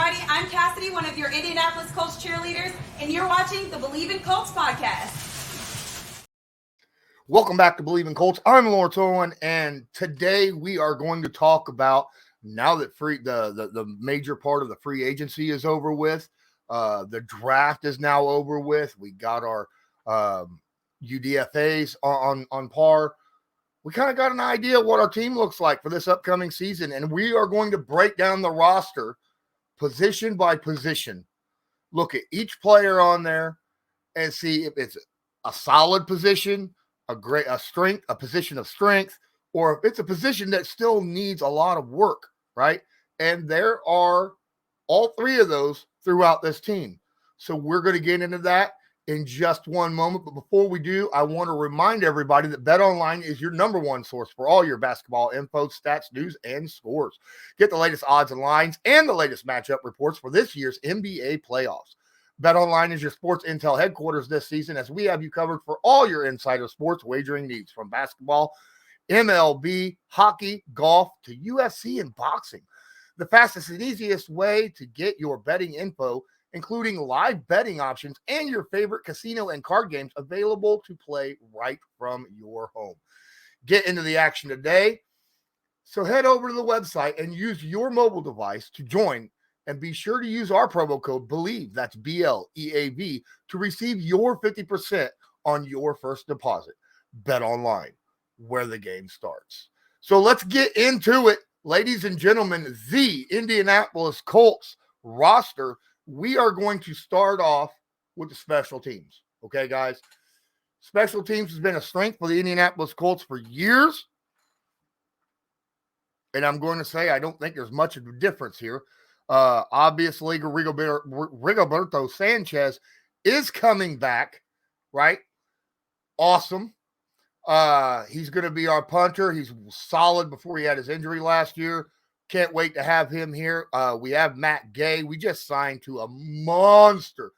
everybody. I'm Cassidy, one of your Indianapolis Colts cheerleaders, and you're watching the Bleav in Colts podcast. Welcome back to Bleav in Colts. I'm Lawrence Owen, and today we are going to talk about, now that the major part of the free agency is over with, the draft is now over with. We got our UDFAs on par. We kind of got an idea what our team looks like for this upcoming season, and we are going to break down the roster position by position. Look at each player on there and see if it's a solid position, a position of strength, or if it's a position that still needs a lot of work, right? And there are all three of those throughout this team. So we're going to get into that in just one moment. But before we do, I want to remind everybody that BetOnline is your number one source for all your basketball info, stats, news, and scores. Get the latest odds and lines and the latest matchup reports for this year's NBA playoffs. BetOnline is your sports intel headquarters this season, as we have you covered for all your insider sports wagering needs, from basketball, MLB, hockey, golf, to UFC and boxing. The fastest and easiest way to get your betting info, including live betting options and your favorite casino and card games available to play right from your home. Get into the action today. So head over to the website and use your mobile device to join, and be sure to use our promo code Bleav, that's BLEAV, to receive your 50% on your first deposit. Bet online, where the game starts. So let's get into it, ladies and gentlemen. The Indianapolis Colts roster. We are going to start off with the special teams. Okay, guys? Special teams has been a strength for the Indianapolis Colts for years. And I'm going to say I don't think there's much of a difference here. Obviously, Rigoberto Sanchez is coming back, right? Awesome. He's going to be our punter. He's solid before he had his injury last year. Can't wait to have him here. We have Matt Gay. We just signed to a monster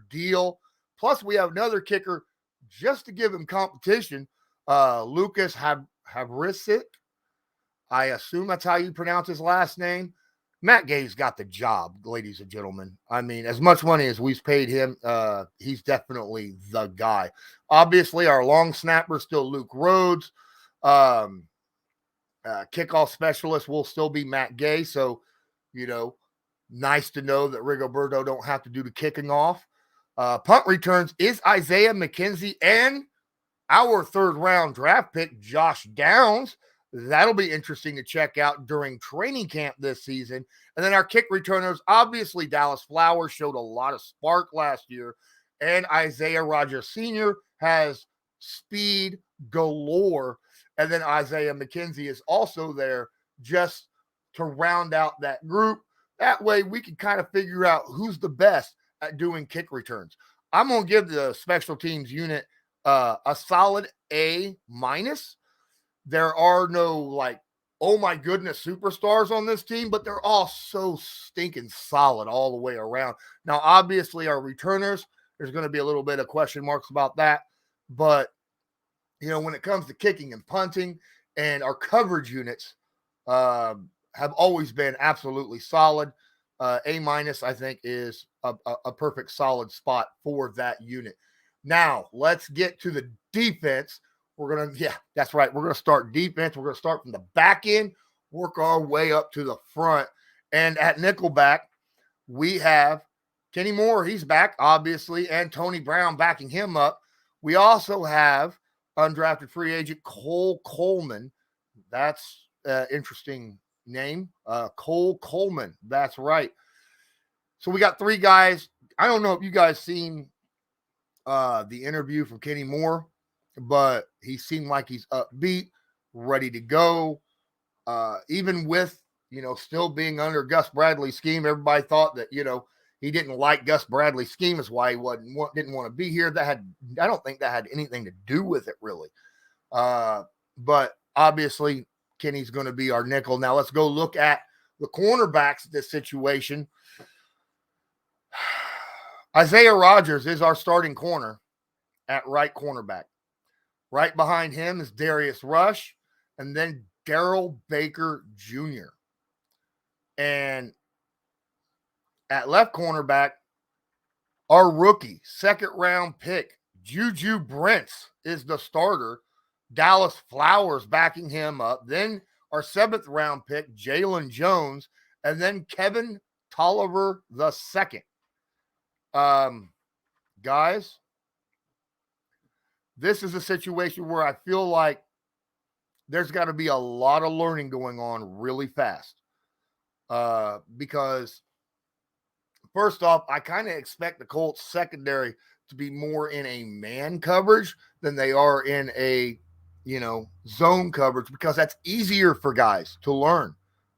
deal. Plus, we have another kicker just to give him competition. Lucas Havrisik. I assume that's how you pronounce his last name. Matt Gay's got the job, ladies and gentlemen. I mean, as much money as we've paid him, he's definitely the guy. Obviously, our long snapper is still Luke Rhodes. Kickoff specialist will still be Matt Gay. So, nice to know that Rigoberto don't have to do the kicking off. Punt returns is Isaiah McKenzie and our third-round draft pick, Josh Downs. That'll be interesting to check out during training camp this season. And then our kick returners, obviously Dallas Flowers showed a lot of spark last year, and Isaiah Rodgers Sr. has speed galore. And then Isaiah McKenzie is also there just to round out that group. That way we can kind of figure out who's the best at doing kick returns. I'm going to give the special teams unit a solid A-. There are no, oh my goodness, superstars on this team, but they're all so stinking solid all the way around. Now, obviously, our returners, there's going to be a little bit of question marks about that. But, when it comes to kicking and punting, and our coverage units have always been absolutely solid. A-, I think, is a perfect solid spot for that unit. Now, let's get to the defense. That's right. We're going to start defense. We're going to start from the back end, work our way up to the front. And at nickelback, we have Kenny Moore. He's back, obviously, and Tony Brown backing him up. We also have undrafted free agent Cole Coleman. That's an interesting name. Cole Coleman. That's right. So we got three guys. I don't know if you guys seen the interview from Kenny Moore, but he seemed like he's upbeat, ready to go. Even with, still being under Gus Bradley's scheme, everybody thought that, he didn't like Gus Bradley's scheme is why he didn't want to be here. I don't think that had anything to do with it, really. But obviously, Kenny's going to be our nickel. Now, let's go look at the cornerbacks of this situation. Isaiah Rodgers is our starting corner at right cornerback. Right behind him is Darius Rush, and then Darrell Baker Jr. And At left cornerback, our rookie, second-round pick, Juju Brents is the starter. Dallas Flowers backing him up. Then our 7th-round pick, Jalen Jones, and then Kevin Tolliver II. Guys, this is a situation where I feel like there's got to be a lot of learning going on really fast. Because first off, I kind of expect the Colts secondary to be more in a man coverage than they are in a, zone coverage, because that's easier for guys to learn.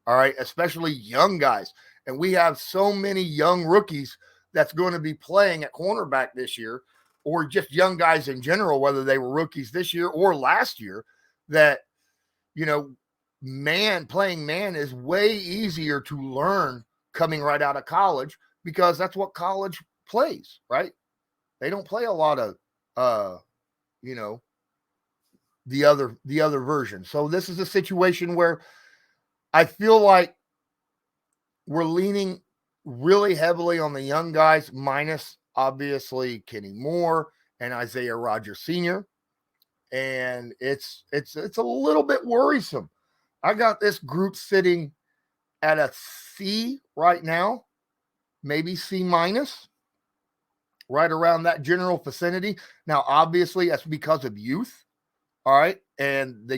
All right. Especially young guys. And we have so many young rookies that's going to be playing at cornerback this year, or just young guys in general, whether they were rookies this year or last year, that, playing man is way easier to learn coming right out of college, because that's what college plays, right? They don't play a lot of, the other version. So this is a situation where I feel like we're leaning really heavily on the young guys, minus obviously Kenny Moore and Isaiah Rodgers Sr. And it's a little bit worrisome. I got this group sitting at a C right now, maybe C minus, right around that general vicinity. Now, obviously, that's because of youth. All right. And they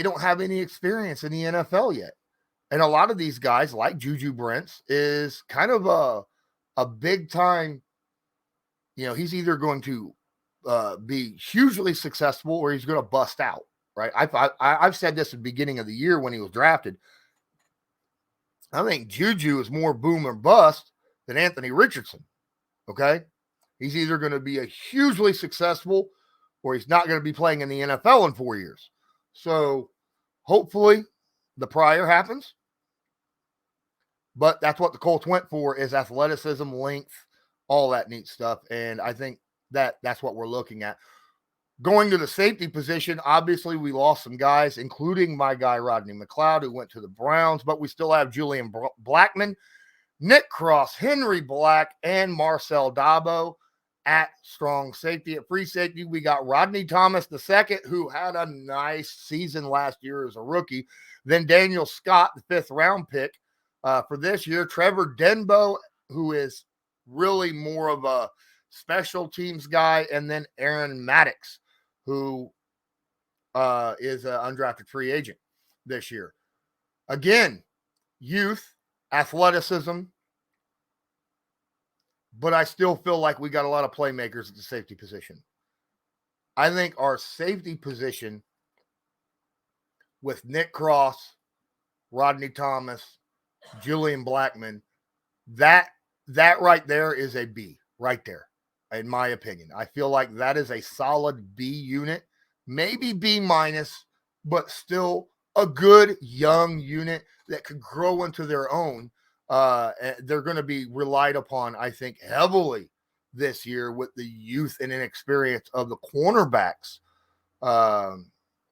don't have any experience in the NFL yet. And a lot of these guys, like Juju Brents, is kind of a big time, he's either going to be hugely successful or he's going to bust out, right? I've said this at the beginning of the year when he was drafted. I think Juju is more boom or bust than Anthony Richardson, okay? He's either going to be a hugely successful or he's not going to be playing in the NFL in 4 years. So hopefully the prior happens. But that's what the Colts went for, is athleticism, length, all that neat stuff. And I think that's what we're looking at. Going to the safety position, obviously we lost some guys, including my guy Rodney McLeod, who went to the Browns, but we still have Julian Blackmon, Nick Cross, Henry Black, and Marcel Dabo at strong safety. At free safety, we got Rodney Thomas II, who had a nice season last year as a rookie. Then Daniel Scott, the 5th-round pick for this year. Trevor Denbo, who is really more of a special teams guy. And then Aaron Maddox, who is an undrafted free agent this year. Again, youth, athleticism, but I still feel like we got a lot of playmakers at the safety position. I think our safety position with Nick Cross, Rodney Thomas, Julian Blackmon, that right there is a B right there, in my opinion. I feel like that is a solid B unit, maybe B minus, but still a good young unit that could grow into their own. They're going to be relied upon, I think, heavily this year with the youth and inexperience of the cornerbacks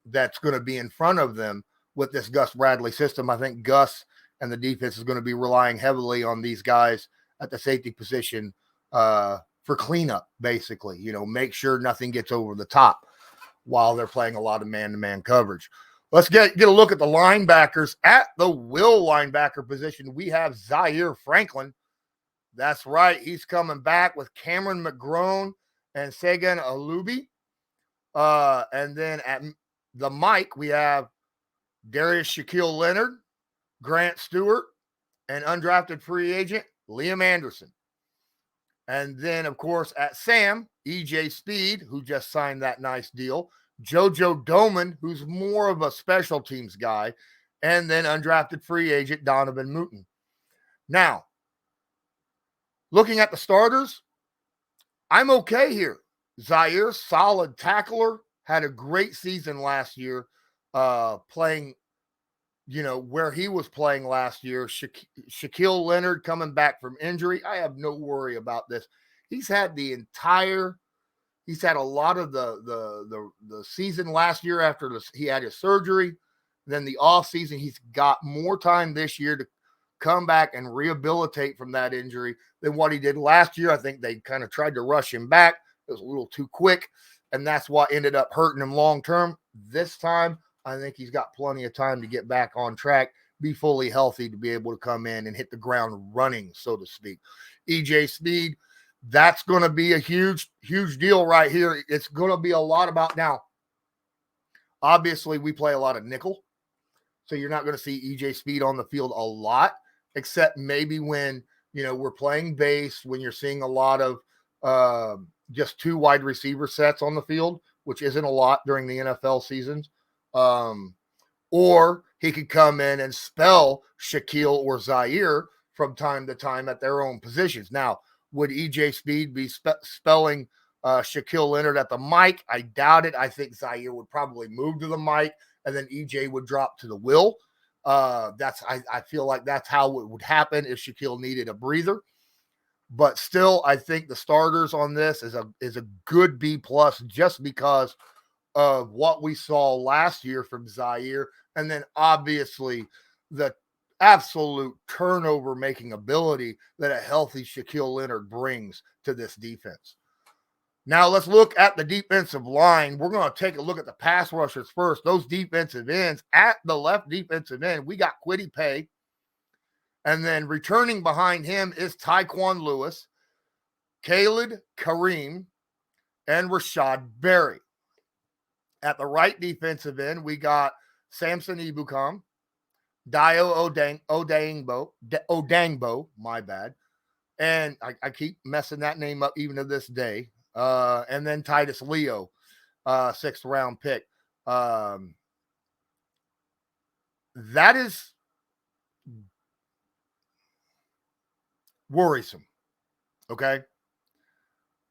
that's going to be in front of them with this Gus Bradley system. I think Gus and the defense is going to be relying heavily on these guys at the safety position for cleanup, basically. Make sure nothing gets over the top while they're playing a lot of man-to-man coverage. Let's get a look at the linebackers. At the will linebacker position, we have Zaire Franklin. That's right. He's coming back with Cameron McGrone and Sagan Alubi. And then at the mic, we have Darius Shaquille Leonard, Grant Stewart, and undrafted free agent Liam Anderson. And then, of course, at Sam, EJ Speed, who just signed that nice deal, JoJo Doman, who's more of a special teams guy, and then undrafted free agent Donovan Mooten. Now, looking at the starters, I'm okay here. Zaire, solid tackler, had a great season last year, playing, where he was playing last year. Shaquille Leonard coming back from injury. I have no worry about this. He's had a lot of the season last year after he had his surgery. Then the off season, he's got more time this year to come back and rehabilitate from that injury than what he did last year. I think they kind of tried to rush him back. It was a little too quick, and that's what ended up hurting him long term. This time, I think he's got plenty of time to get back on track, be fully healthy to be able to come in and hit the ground running, so to speak. EJ Speed, that's going to be a huge, huge deal right here. It's going to be a lot about now. Obviously, we play a lot of nickel, so you're not going to see EJ Speed on the field a lot, except maybe when, we're playing base, when you're seeing a lot of just 2 wide receiver sets on the field, which isn't a lot during the NFL seasons. Or he could come in and spell Shaquille or Zaire from time to time at their own positions. Now, would EJ Speed be spelling Shaquille Leonard at the mic? I doubt it. I think Zaire would probably move to the mic, and then EJ would drop to the will. I feel like that's how it would happen if Shaquille needed a breather. But still, I think the starters on this is a good B+ just because of what we saw last year from Zaire, and then obviously the absolute turnover making ability that a healthy Shaquille Leonard brings to this defense. Now let's look at the defensive line. We're going to take a look at the pass rushers first. Those defensive ends. At the left defensive end, we got Kwity Paye. And then returning behind him is Tyquan Lewis, Khalid Kareem, and Rashad Berry. At the right defensive end, we got Samson Ebukam, Dio Odangbo, my bad. And I keep messing that name up even to this day. And then Titus Leo, 6th round pick. That is worrisome. Okay.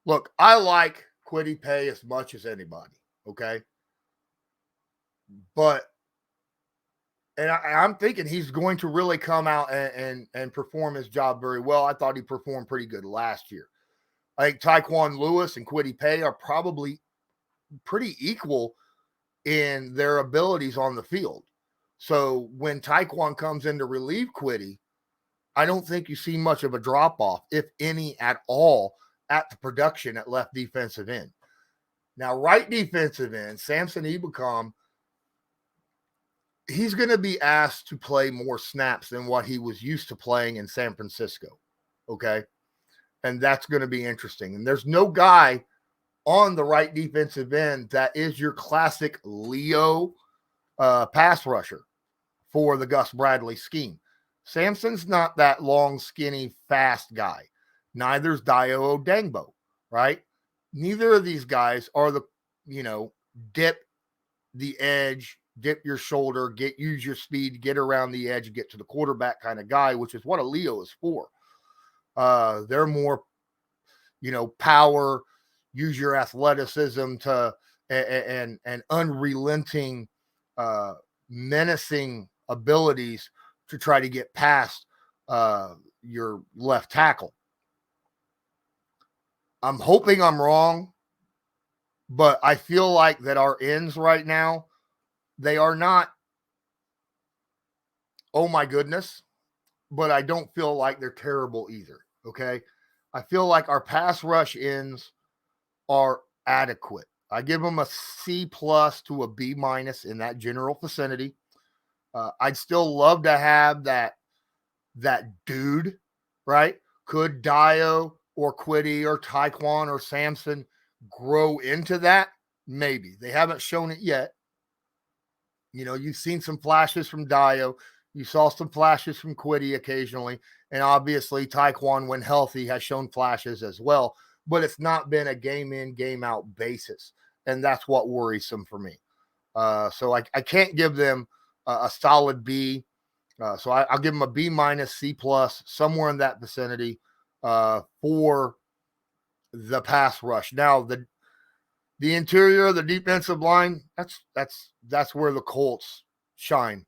Look, I like Kwity Paye as much as anybody. Okay. But, and I'm thinking he's going to really come out and perform his job very well. I thought he performed pretty good last year. I think Tyquan Lewis and Kwity Paye are probably pretty equal in their abilities on the field. So when Tyquan comes in to relieve Kwity, I don't think you see much of a drop-off, if any at all, at the production at left defensive end. Now, right defensive end, Samson Ebukam, he's going to be asked to play more snaps than what he was used to playing in San Francisco, okay? And that's going to be interesting. And there's no guy on the right defensive end that is your classic Leo pass rusher for the Gus Bradley scheme. Samson's not that long, skinny, fast guy. Neither's Dio Odangbo, right? Neither of these guys are the, dip the edge, dip your shoulder, use your speed, get around the edge, get to the quarterback kind of guy, which is what a Leo is for. They're more, power, use your athleticism to and unrelenting, menacing abilities to try to get past your left tackle. I'm hoping I'm wrong, but I feel like that our ends right now, they are not, oh my goodness, but I don't feel like they're terrible either, okay? I feel like our pass rush ends are adequate. I give them a C+ to a B- in that general vicinity. I'd still love to have that dude, right? Could Dio or Kwity or Tyquan or Samson grow into that? Maybe. They haven't shown it yet. You've seen some flashes from Dio. You saw some flashes from Kwity occasionally. And obviously, Tyquan, when healthy, has shown flashes as well. But it's not been a game in, game out basis. And that's what worrisome for me. So I can't give them a solid B. So I'll give them a B-, C+, somewhere in that vicinity for the pass rush. Now, the interior of the defensive line, that's where the Colts shine.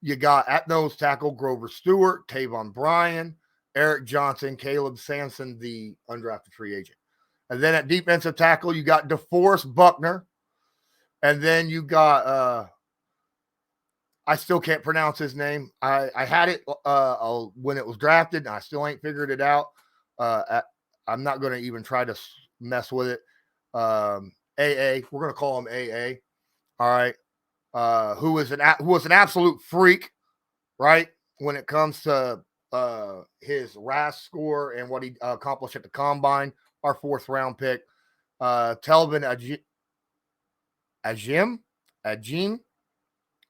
You got at nose tackle Grover Stewart, Tavon Bryan, Eric Johnson, Caleb Sampson, the undrafted free agent. And then at defensive tackle, you got DeForest Buckner. And then you got I still can't pronounce his name. I had it when it was drafted, and I still ain't figured it out. I'm not going to even try to mess with it. AA, we're going to call him AA. All right. Who was an absolute freak, right? When it comes to his RAS score and what he accomplished at the combine, our 4th round pick, Telvin Ajim,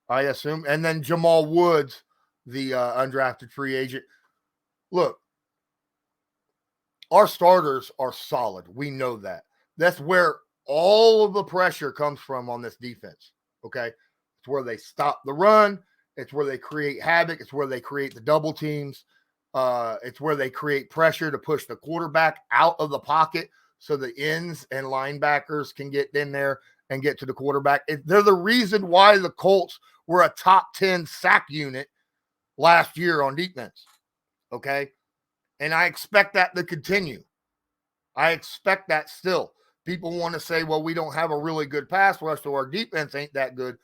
I assume, and then Jamal Woods, the undrafted free agent. Look, our starters are solid. We know that. That's where all of the pressure comes from on this defense. Okay. It's where they stop the run. It's where they create havoc. It's where they create the double teams. It's where they create pressure to push the quarterback out of the pocket so the ends and linebackers can get in there and get to the quarterback. They're the reason why the Colts were a top 10 sack unit last year on defense. Okay. And I expect that to continue. I expect that still. People want to say, well, we don't have a really good pass rush, so our defense ain't that good.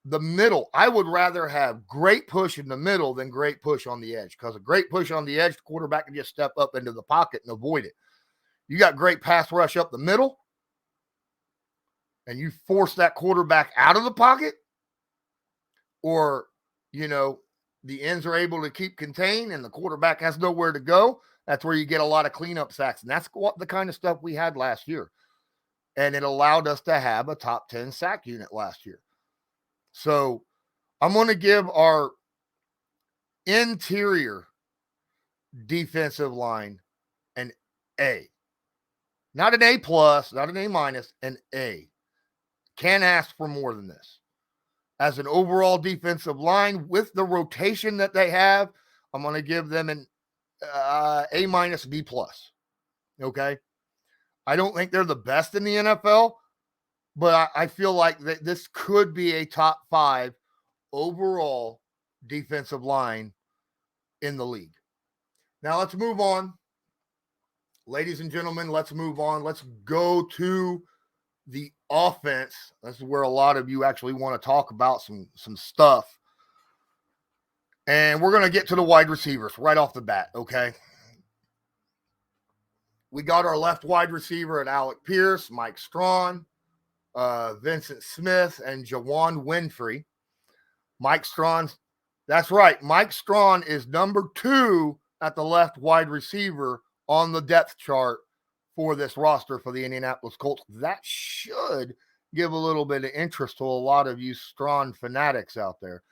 The middle, I would rather have great push in the middle than great push on the edge, because a great push on the edge, the quarterback can just step up into the pocket and avoid it. You got great pass rush up the middle, and you force that quarterback out of the pocket, or, the ends are able to keep contained and the quarterback has nowhere to go. That's where you get a lot of cleanup sacks. And that's the kind of stuff we had last year. And it allowed us to have a top 10 sack unit last year. So I'm going to give our interior defensive line an A. Not an A+, not an A-, an A. Can't ask for more than this. As an overall defensive line with the rotation that they have, I'm going to give them an A-, B+. Okay. I don't think they're the best in the NFL, but I feel like that this could be a top 5 overall defensive line in the league. Now let's move on. Ladies and gentlemen, let's move on. Let's go to the offense. This is where a lot of you actually want to talk about some stuff. And we're going to get to the wide receivers right off the bat, okay? We got our left wide receiver at Alec Pierce, Mike Strawn, Vincent Smith, and Jawan Winfrey. Mike Strawn, that's right. Mike Strawn is number 2 at the left wide receiver on the depth chart for this roster for the Indianapolis Colts. That should give a little bit of interest to a lot of you Strawn fanatics out there.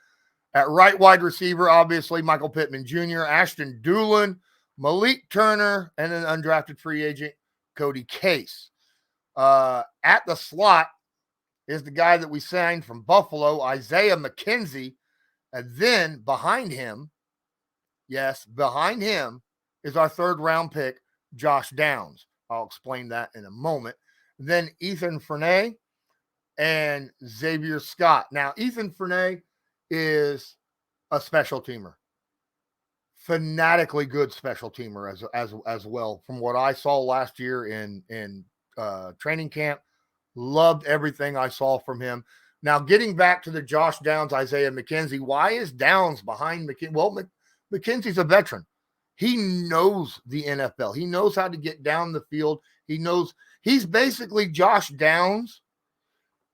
At right wide receiver, obviously, Michael Pittman Jr., Ashton Dulin, Malik Turner, and an undrafted free agent, Cody Case. At the slot is the guy that we signed from Buffalo, Isaiah McKenzie. And then behind him, yes, behind him is our 3rd round pick, Josh Downs. I'll explain that in a moment. Then Ethan Fournier and Xavier Scott. Now, Ethan Fournier is a special teamer. Fanatically good special teamer as well. From what I saw last year in training camp, loved everything I saw from him. Now, getting back to the Josh Downs, Isaiah McKenzie, why is Downs behind McKenzie? Well, McKenzie's a veteran. He knows the NFL. He knows how to get down the field. He knows he's basically Josh Downs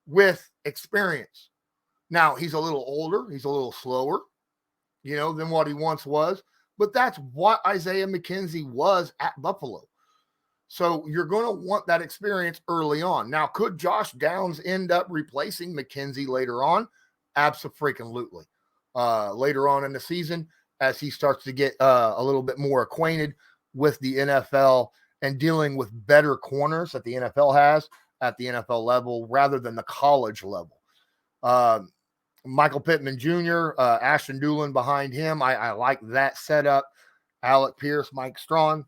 with experience. Now, he's a little older. He's a little slower, than what he once was. But that's what Isaiah McKenzie was at Buffalo. So you're going to want that experience early on. Now, could Josh Downs end up replacing McKenzie later on? Abso-freaking-lutely. Later on in the season, as he starts to get a little bit more acquainted with the NFL and dealing with better corners that the NFL has at the NFL level rather than the college level. Michael Pittman Jr., Ashton Dulin behind him. I like that setup. Alec Pierce, Mike Strawn.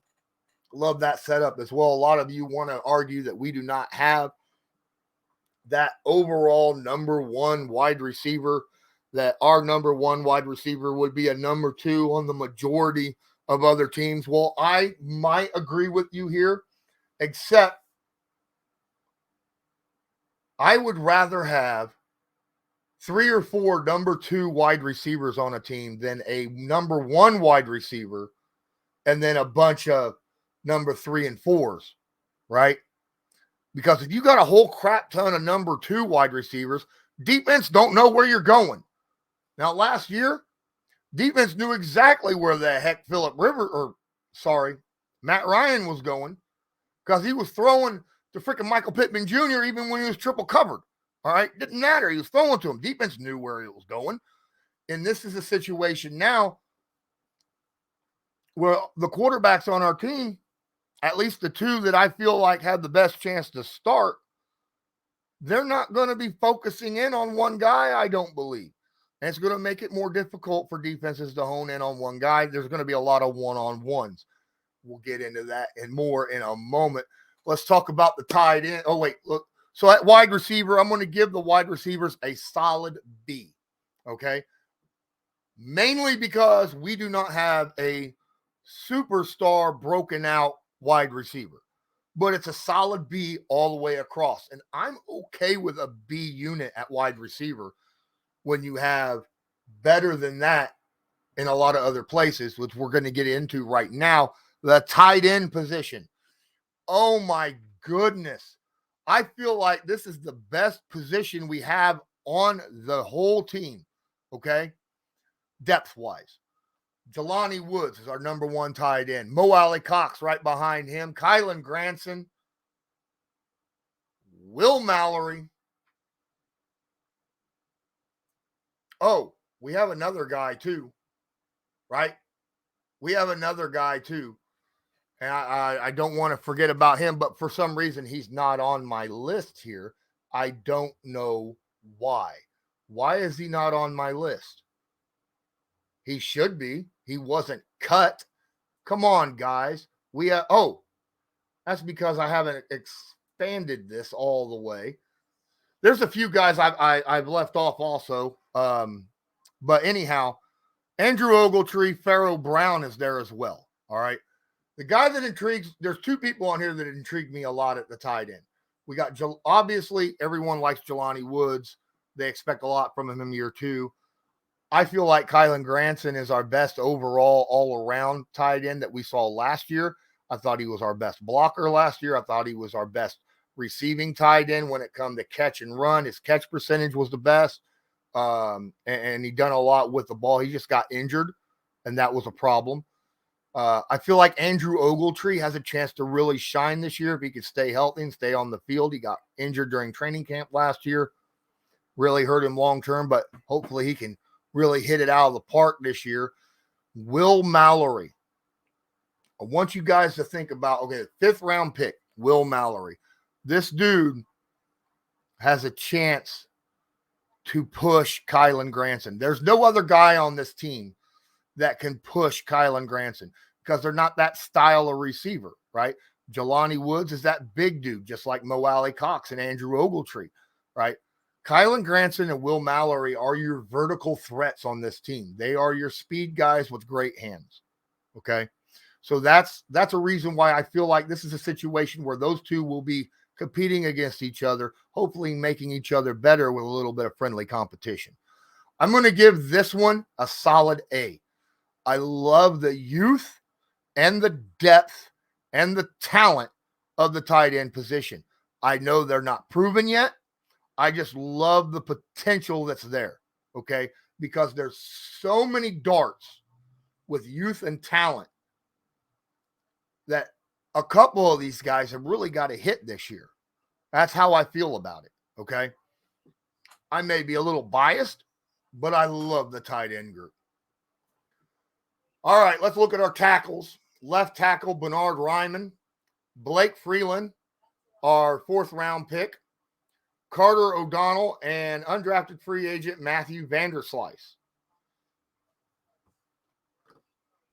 Love that setup as well. A lot of you want to argue that we do not have that overall number 1 wide receiver, that our number 1 wide receiver would be a number 2 on the majority of other teams. Well, I might agree with you here, except I would rather have 3 or 4 number 2 wide receivers on a team than a number 1 wide receiver and then a bunch of number 3 and 4s, right? Because if you got a whole crap ton of number 2 wide receivers, defense don't know where you're going. Now, last year, defense knew exactly where the heck Matt Ryan was going because he was throwing to freaking Michael Pittman Jr. even when he was triple covered. All right, didn't matter. He was throwing to him. Defense knew where he was going. And this is a situation now where the quarterbacks on our team, at least the 2 that I feel like have the best chance to start, they're not going to be focusing in on one guy, I don't believe. And it's going to make it more difficult for defenses to hone in on one guy. There's going to be a lot of one-on-ones. We'll get into that and more in a moment. Let's talk about the tight end. Oh, wait, look. So at wide receiver, I'm going to give the wide receivers a solid B, okay? Mainly because we do not have a superstar broken out wide receiver. But it's a solid B all the way across. And I'm okay with a B unit at wide receiver when you have better than that in a lot of other places, which we're going to get into right now. The tight end position. Oh, my goodness. I feel like this is the best position we have on the whole team, okay? Depth-wise. Jelani Woods is our number 1 tight end. Mo Alley Cox right behind him. Kylan Granson. Will Mallory. Oh, we have another guy too, right? We have another guy too. And I don't want to forget about him, but for some reason he's not on my list here. I don't know why. Why is he not on my list? He should be. He wasn't cut. Come on, guys. That's because I haven't expanded this all the way. There's a few guys I've left off also. But anyhow, Andrew Ogletree, Pharaoh Brown is there as well. All right. The guy that intrigues, there's 2 people on here that intrigue me a lot at the tight end. We got, obviously, everyone likes Jelani Woods. They expect a lot from him in year 2. I feel like Kylan Granson is our best overall all-around tight end that we saw last year. I thought he was our best blocker last year. I thought he was our best receiving tight end when it come to catch and run. His catch percentage was the best. And he done a lot with the ball. He just got injured, and that was a problem. I feel like Andrew Ogletree has a chance to really shine this year if he could stay healthy and stay on the field. He got injured during training camp last year. Really hurt him long-term, but hopefully he can really hit it out of the park this year. Will Mallory. I want you guys to think about, 5th round pick, Will Mallory. This dude has a chance to push Kylan Granson. There's no other guy on this team that can push Kylan Granson because they're not that style of receiver, right? Jelani Woods is that big dude, just like Mo Alley Cox and Andrew Ogletree, right? Kylan Granson and Will Mallory are your vertical threats on this team. They are your speed guys with great hands, okay? So that's a reason why I feel like this is a situation where those 2 will be competing against each other, hopefully making each other better with a little bit of friendly competition. I'm going to give this one a solid A. I love the youth and the depth and the talent of the tight end position. I know they're not proven yet. I just love the potential that's there, okay? Because there's so many darts with youth and talent that a couple of these guys have really got to hit this year. That's how I feel about it, okay? I may be a little biased, but I love the tight end group. All right, let's look at our tackles. Left tackle, Bernard Ryman. Blake Freeland, our 4th round pick. Carter O'Donnell and undrafted free agent Matthew Vanderslice.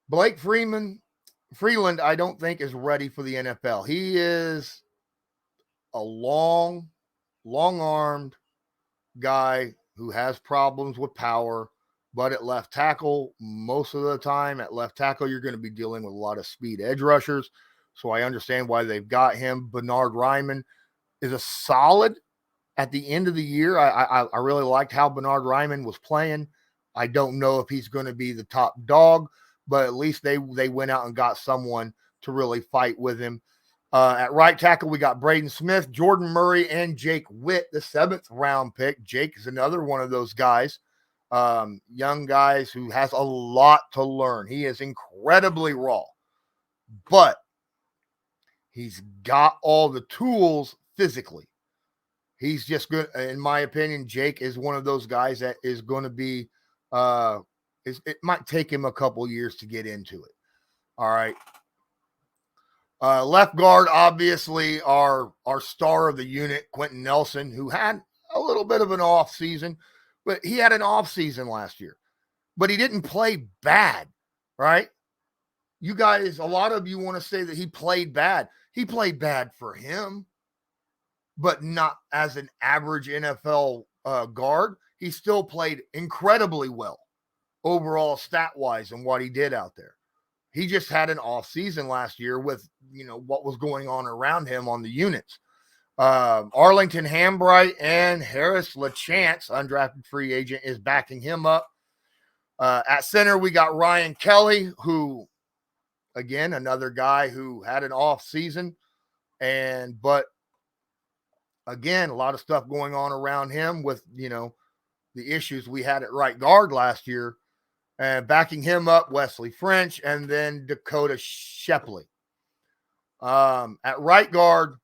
Blake Freeland, I don't think is ready for the NFL. He is a long-armed guy who has problems with power, but at left tackle, most of the time at left tackle, you're going to be dealing with a lot of speed edge rushers. So I understand why they've got him. Bernard Ryman is a solid at the end of the year, I really liked how Bernhard Raimann was playing. I don't know if he's going to be the top dog, but at least they went out and got someone to really fight with him. At right tackle, we got Braden Smith, Jordan Murray, and Jake Witt, the 7th round pick. Jake is another one of those guys, young guys who has a lot to learn. He is incredibly raw, but he's got all the tools physically. He's just good. In my opinion, Jake is one of those guys that is going to be, it might take him a couple years to get into it. All right. Left guard, obviously, our star of the unit, Quentin Nelson, who had a little bit of an off season, but he had an off season last year. But he didn't play bad, right? You guys, a lot of you want to say that he played bad. He played bad for him, but not as an average NFL guard. He still played incredibly well overall stat-wise and what he did out there. He just had an off season last year with, what was going on around him on the units. Arlington Hambright and Harris LaChance, undrafted free agent, is backing him up. At center, we got Ryan Kelly, who, again, another guy who had an off season. But again, a lot of stuff going on around him with, the issues we had at right guard last year. And backing him up, Wesley French, and then Dakota Shepley. At right guard,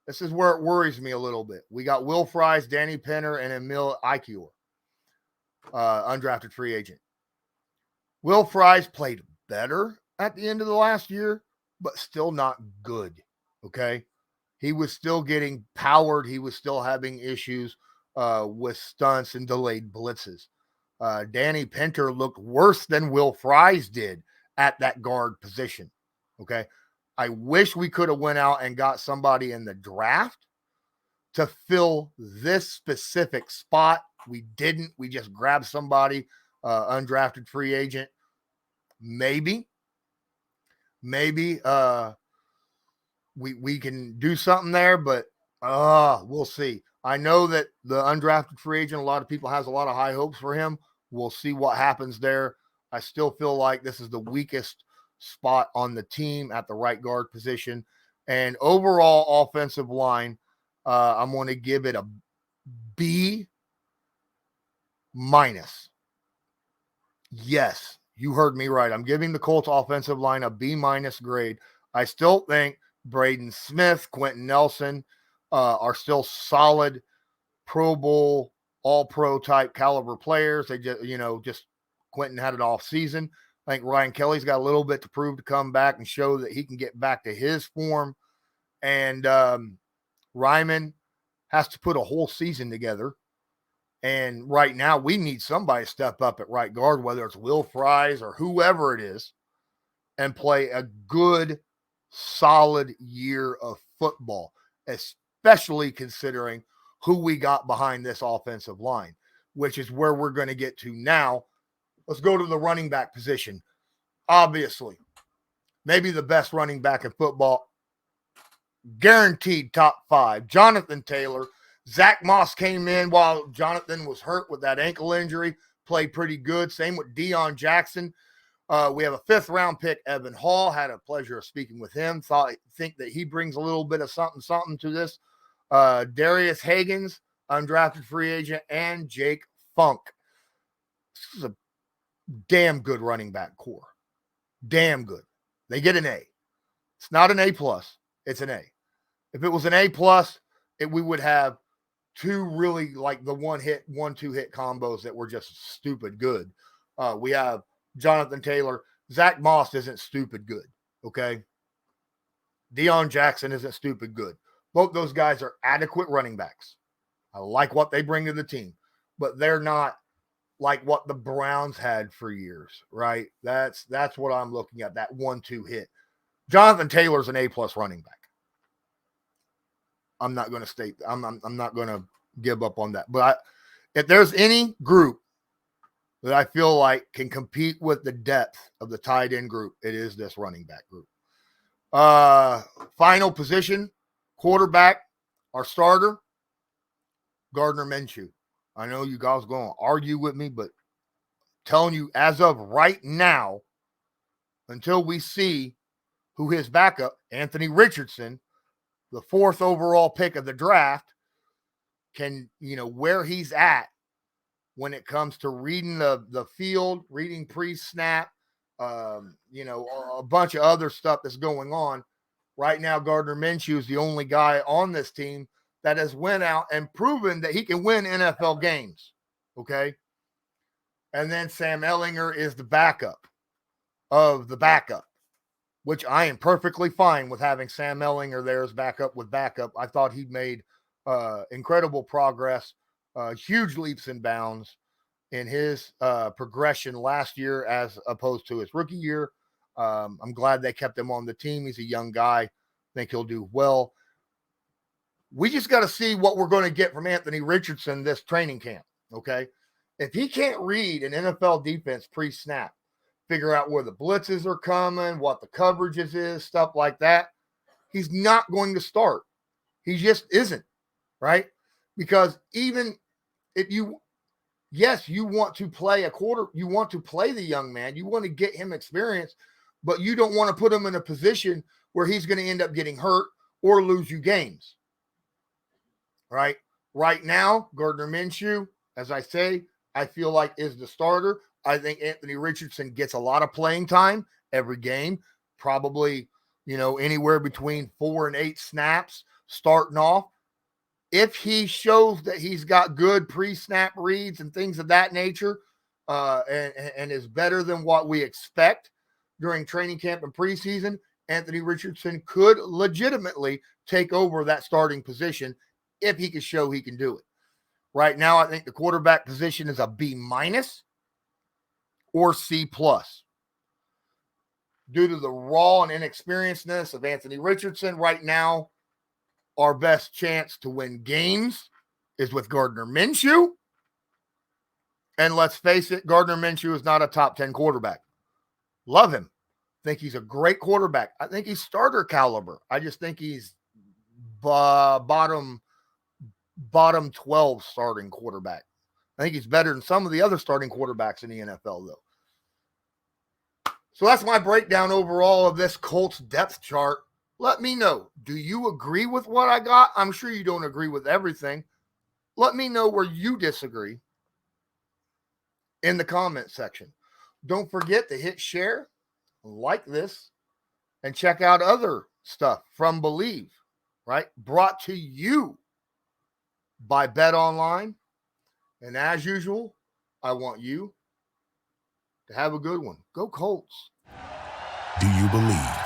this is where it worries me a little bit. We got Will Fries, Danny Penner, and Emil Ikior, undrafted free agent. Will Fries played better at the end of the last year, but still not good, okay? He was still getting powered. He was still having issues with stunts and delayed blitzes. Danny Pinter looked worse than Will Fries did at that guard position. Okay. I wish we could have went out and got somebody in the draft to fill this specific spot. We didn't. We just grabbed somebody, undrafted free agent. Maybe we can do something there, but we'll see. I know that the undrafted free agent, a lot of people has a lot of high hopes for him. We'll see what happens there. I still feel like this is the weakest spot on the team at the right guard position. And overall offensive line, I'm going to give it a B-. Yes, you heard me right. I'm giving the Colts offensive line a B- grade. I still think Braden Smith, Quentin Nelson are still solid Pro Bowl, all-pro type caliber players. They just Quentin had an off season. I think Ryan Kelly's got a little bit to prove to come back and show that he can get back to his form. And Raimann has to put a whole season together. And right now we need somebody to step up at right guard, whether it's Will Fries or whoever it is, and play a good, solid year of football, especially considering who we got behind this offensive line, which is where we're going to get to now. Let's go to the running back position. Obviously, maybe the best running back in football, guaranteed top 5. Jonathan Taylor. Zach Moss came in while Jonathan was hurt with that ankle injury, played pretty good. Same with Deion Jackson. We have a 5th round pick, Evan Hall. Had a pleasure of speaking with him. Think that he brings a little bit of something to this. Darius Higgins, undrafted free agent, and Jake Funk. This is a damn good running back core. Damn good. They get an A. It's not an A+. It's an A. If it was an A+, we would have 2 really like the 1-2 hit combos that were just stupid good. We have Jonathan Taylor. Zach Moss isn't stupid good. Okay. Deion Jackson isn't stupid good. Both those guys are adequate running backs. I like what they bring to the team, but they're not like what the Browns had for years, right? That's what I'm looking at, that 1-2 hit. Jonathan Taylor's an A+ running back. I'm not going to give up on that. But if there's any group that I feel like can compete with the depth of the tight end group, it is this running back group. Final position, quarterback, our starter, Gardner Minshew. I know you guys going to argue with me, but telling you as of right now, until we see who his backup, Anthony Richardson, the 4th overall pick of the draft, can, where he's at when it comes to reading the field, reading pre-snap, a bunch of other stuff that's going on. Right now, Gardner Minshew is the only guy on this team that has went out and proven that he can win NFL games, okay? And then Sam Ehlinger is the backup of the backup, which I am perfectly fine with having Sam Ehlinger there as backup with backup. I thought he made incredible progress, huge leaps and bounds in his progression last year as opposed to his rookie year. I'm glad they kept him on the team. He's a young guy. I think he'll do well. We just got to see what we're going to get from Anthony Richardson this training camp, okay? If he can't read an NFL defense pre-snap, figure out where the blitzes are coming, what the coverages is, stuff like that, he's not going to start. He just isn't, right? Because even if you want to play you want to play the young man, you want to get him experience, but you don't want to put him in a position where he's going to end up getting hurt or lose you games, right? Right now, Gardner Minshew, as I say, I feel like is the starter. I think Anthony Richardson gets a lot of playing time every game, probably, anywhere between 4 and 8 snaps starting off. If he shows that he's got good pre-snap reads and things of that nature, and is better than what we expect during training camp and preseason, Anthony Richardson could legitimately take over that starting position if he can show he can do it. Right now, I think the quarterback position is a B- or C+. Due to the raw and inexperiencedness of Anthony Richardson right now, our best chance to win games is with Gardner Minshew. And let's face it, Gardner Minshew is not a top 10 quarterback. Love him. Think he's a great quarterback. I think he's starter caliber. I just think he's bottom 12 starting quarterback. I think he's better than some of the other starting quarterbacks in the NFL, though. So that's my breakdown overall of this Colts depth chart. Let me know. Do you agree with what I got? I'm sure you don't agree with everything. Let me know where you disagree in the comment section. Don't forget to hit share, like this, and check out other stuff from Bleav, right? Brought to you by Bet Online. And as usual, I want you to have a good one. Go Colts. Do you believe?